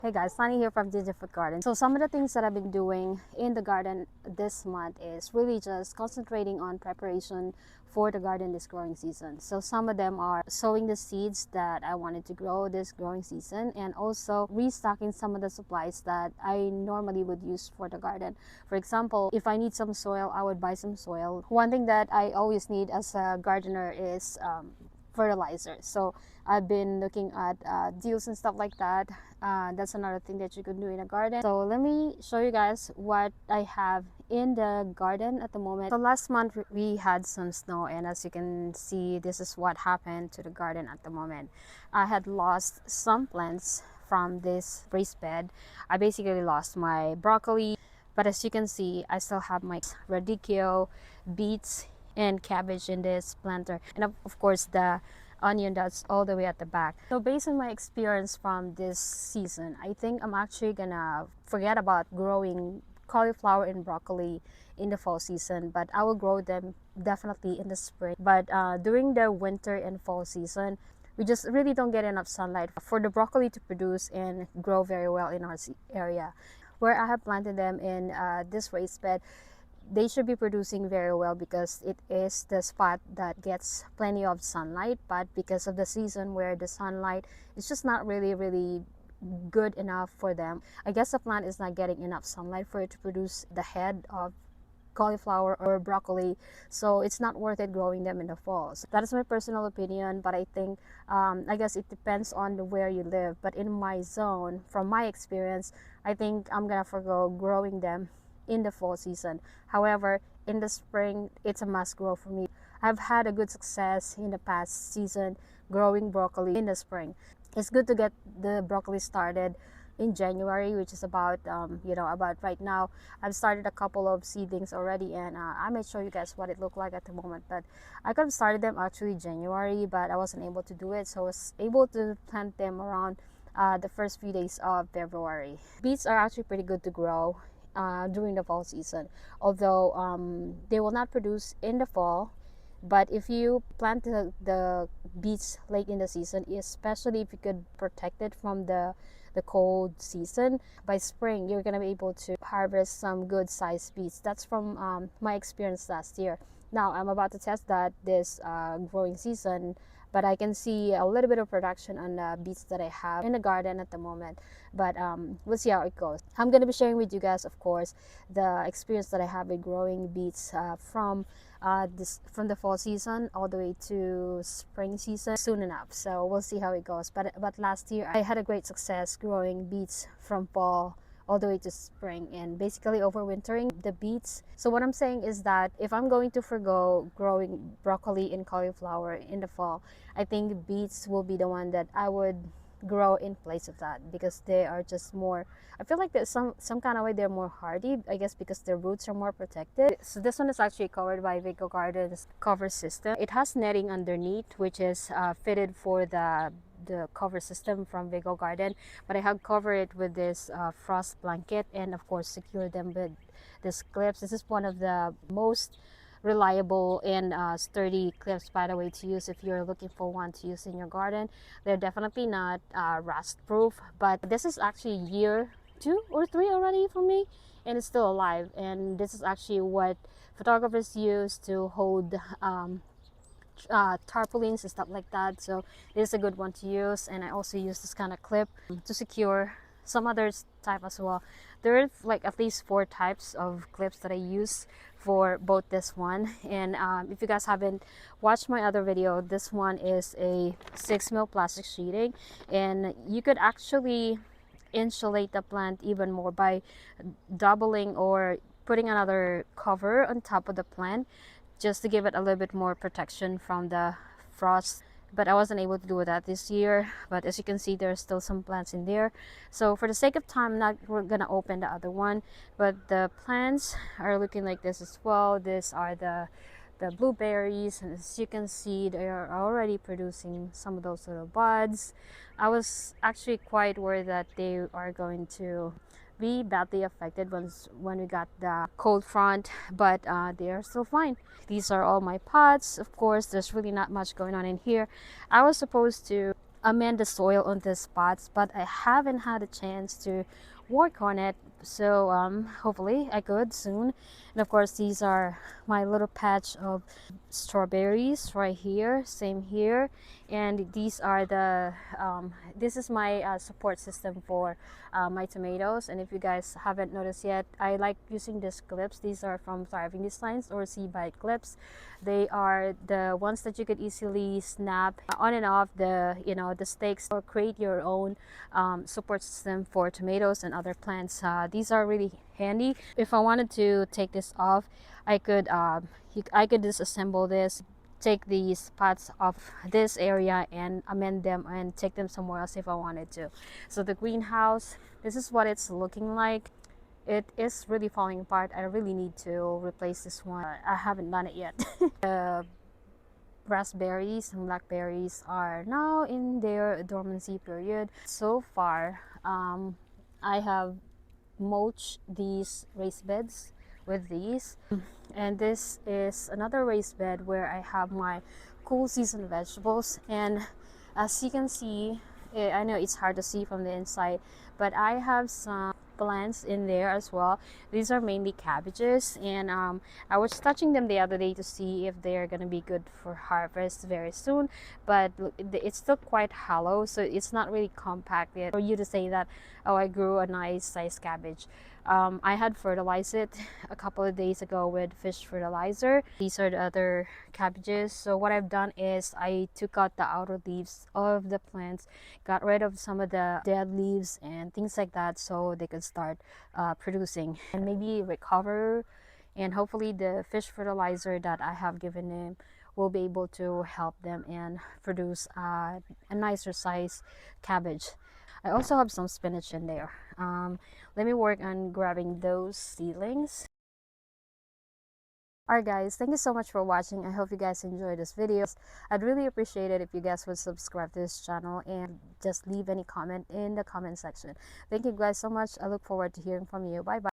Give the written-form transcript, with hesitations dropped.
Hey guys, Sunny here from Gingerfoot Garden. So some of the things that I've been doing in the garden this month is really just concentrating on preparation for the garden this growing season. So some of them are sowing the seeds that I wanted to grow this growing season, and also restocking some of the supplies that I normally would use for the garden. For example, if I need some soil, I would buy some soil. One thing that I always need as a gardener is fertilizer. So I've been looking at deals and stuff like that. That's another thing that you could do in a garden. So let me show you guys what I have in the garden at the moment. So last month we had some snow, and as you can see, this is what happened to the garden at the moment. I had lost some plants from this raised bed. I basically lost my broccoli, but as you can see, I still have my radicchio, beets, and cabbage in this planter, and of course the onion that's all the way at the back. So based on my experience from this season, I think I'm actually gonna forget about growing cauliflower and broccoli in the fall season, but I will grow them definitely in the spring. But during the winter and fall season, we just really don't get enough sunlight for the broccoli to produce and grow very well in our area. Where I have planted them in this raised bed, they should be producing very well because it is the spot that gets plenty of sunlight. But because of the season where the sunlight is just not really good enough for them, I guess the plant is not getting enough sunlight for it to produce the head of cauliflower or broccoli, so it's not worth it growing them in the fall. So that is my personal opinion, but I think I guess it depends on where you live. But in my zone, from my experience, I think I'm gonna forgo growing them in the fall season. However, in the spring, it's a must grow for me. I've had a good success in the past season growing broccoli in the spring. It's good to get the broccoli started in January, which is about about right now. I've started a couple of seedlings already, and I may show you guys what it looked like at the moment. But I could have started them actually January, but I wasn't able to do it, so I was able to plant them around the first few days of February. Beets are actually pretty good to grow during the fall season, although they will not produce in the fall. But if you plant the beets late in the season, especially if you could protect it from the cold season, by spring you're gonna be able to harvest some good sized beets. That's from my experience last year. Now I'm about to test that this growing season, but I can see a little bit of production on the beets that I have in the garden at the moment. But we'll see how it goes. I'm going to be sharing with you guys, of course, the experience that I have with growing beets from the fall season all the way to spring season soon enough. So we'll see how it goes. But last year I had a great success growing beets from fall all the way to spring and basically overwintering the beets. So what I'm saying is that if I'm going to forgo growing broccoli and cauliflower in the fall, I think beets will be the one that I would grow in place of that, because they are just more, I feel like there's some kind of way they're more hardy, I guess because their roots are more protected. So this one is actually covered by Vigo Garden's cover system. It has netting underneath, which is fitted for the cover system from Vigo Garden, but I have covered it with this frost blanket, and of course secure them with these clips. This is one of the most reliable and sturdy clips, by the way, to use if you're looking for one to use in your garden. They're definitely not rust proof, but this is actually year 2 or 3 already for me, and it's still alive. And this is actually what photographers use to hold tarpaulins and stuff like that. So this is a good one to use. And I also use this kind of clip to secure some other type as well. There are like at least 4 types of clips that I use for both this one. And if you guys haven't watched my other video, this one is a 6mm plastic sheeting, and you could actually insulate the plant even more by doubling or putting another cover on top of the plant, just to give it a little bit more protection from the frost. But I wasn't able to do that this year. But as you can see, there's still some plants in there. So for the sake of time, we're gonna open the other one. But the plants are looking like this as well. These are the blueberries, and as you can see, they are already producing some of those little buds. I was actually quite worried that they are going to be badly affected when we got the cold front, but they are still fine. These are all my pots. Of course, there's really not much going on in here. I was supposed to amend the soil on these spots, but I haven't had a chance to work on it. So hopefully I could soon. And of course, these are my little patch of strawberries right here, same here. And these are the this is my support system for my tomatoes. And if you guys haven't noticed yet, I like using these clips. These are from Thriving Designs or Seabite clips. They are the ones that you could easily snap on and off the, you know, the stakes, or create your own support system for tomatoes and other plants. These are really handy. If I wanted to take this off, I could disassemble this, take these parts of this area and amend them and take them somewhere else if I wanted to. So the greenhouse, this is what it's looking like. It is really falling apart. I really need to replace this one. I haven't done it yet. The raspberries and blackberries are now in their dormancy period. So far, I have mulched these raised beds with these, and this is another raised bed where I have my cool season vegetables. And as you can see, I know it's hard to see from the inside, but I have some plants in there as well. These are mainly cabbages, and I was touching them the other day to see if they're gonna be good for harvest very soon, but it's still quite hollow, so it's not really compact yet for you to say that, oh, I grew a nice size cabbage. I had fertilized it a couple of days ago with fish fertilizer. These are the other cabbages. So what I've done is I took out the outer leaves of the plants, got rid of some of the dead leaves and things like that, so they could start producing and maybe recover. And hopefully the fish fertilizer that I have given them will be able to help them and produce a nicer size cabbage. I also have some spinach in there. Let me work on grabbing those seedlings. Alright guys, thank you so much for watching. I hope you guys enjoyed this video. I'd really appreciate it if you guys would subscribe to this channel and just leave any comment in the comment section. Thank you guys so much. I look forward to hearing from you. Bye bye.